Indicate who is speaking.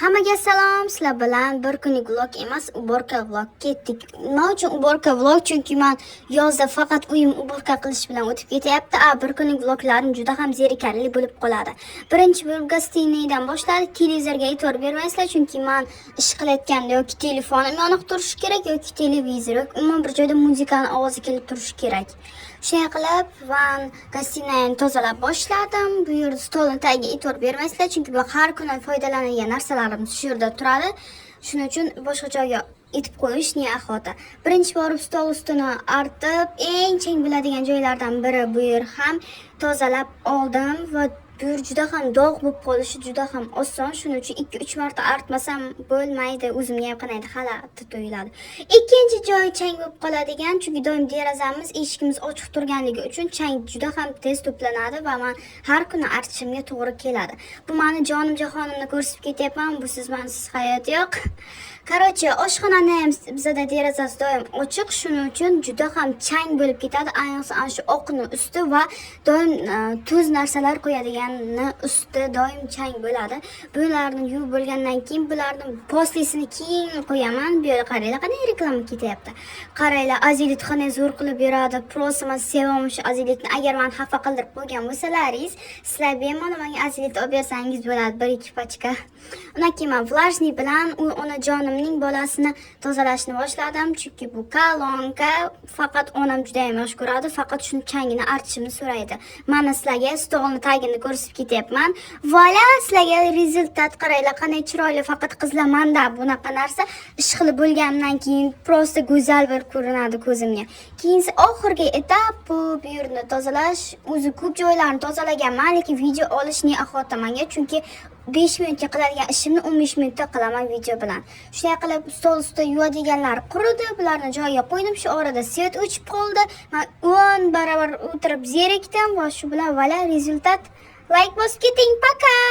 Speaker 1: Hammaga salom, sizlar bilan bir kunlik vlog emas, uborka vlog ketdik. Nima uchun uborka vlog? Chunki men yozda faqat uyim uborka qilish bilan o'tib ketyapti. Bir kunlik vloglarim juda ham zerikarli bo'lib qoladi. Birinchi bo'lib gostiniydan boshladik. Televizorga e'tibor bermaysizlar, chunki men ish qilayotganda yoki telefonim yoniq turishi kerak yoki televizor yoki umuman bir joyda muzikani ovozi kelib turishi kerak. Shunday qilib, men gostiniyani tozalab boshladim. Bu yerda stolning tagiga e'tibor bermaysizlar, chunki bu har kuni foydalanadigan narsalarimiz shu yerda turadi. Shuning uchun boshqa joyga etib qo'yish nihoyat. Birinchi borib stol ustini artib, eng chang bo'ladigan joylardan biri bu yer ham tozalab oldim va bu yer juda ham dog' bo'lib qolishi juda ham oson. Shuning uchun 2-3 marta artmasam bo'lmaydi. O'zimga ham qanday xalaqit tuyuladi. Ikkinchi joy chang bo'lib qoladigan, chunki doim derazamiz, eshigimiz ochiq turganligi uchun chang juda ham tez to'planadi va men har kuni artishimga to'g'ri keladi. Bu meni jonim jahonimni ko'rsatib ketyapman. Bu siz mensiz hayot yo'q. Короче, oshxonani ham bizda derazasi doim ochiq, shuning uchun juda ham chang bo'lib ketadi. Ayniqsa ana shu oqning usti va doim tuz narsalar qo'yadigani usti doim chang bo'ladi. Bularni yuvib bo'lgandan keyin bularni poslisini keyin qo'yaman. Bu yerga qaranglar, qanday reklama ketyapti. Qaranglar, azilit qanday zo'r qilib beradi. Просто men sevaman shu azilitni. Agar meni xafa qildirib qo'ygan bo'lsalaringiz, sizlar bemalol menga azilit olib bersangiz bo'ladi, 1-2 pachka. Undan keyin men vlajniy bilan onamning bolasini tozalashni boshladim, chunki bu kolonka faqat onam juda ham yaxshi ko'radi, faqat shuni changini artishimni so'raydi. Mana sizlarga stolni tagini ko'rsatib ketyapman. Voila, sizlarga rezultat qaranglar, qanday chiroyli. Faqat qizlamanda bunaqa narsa ish qilib bo'lgandan keyin prosta go'zal bir ko'rinadi ko'zimga. Keyin oxirgi etap bu yerni tozalash. O'zi ko'p joylarni tozalaganman, lekin video olish nihoyatda menga, chunki 5 minutga qiladigan ishimni 15 minutda qilaman video bilan. Shunday qilib stol ustida yuvadiganlar quridi, bularni joyiga qo'ydim. Shu orada svet o'chib qoldi. Men 10 barobar o'tirib zerikdim va shu bilan vala rezultat. Like bosib keting, paka.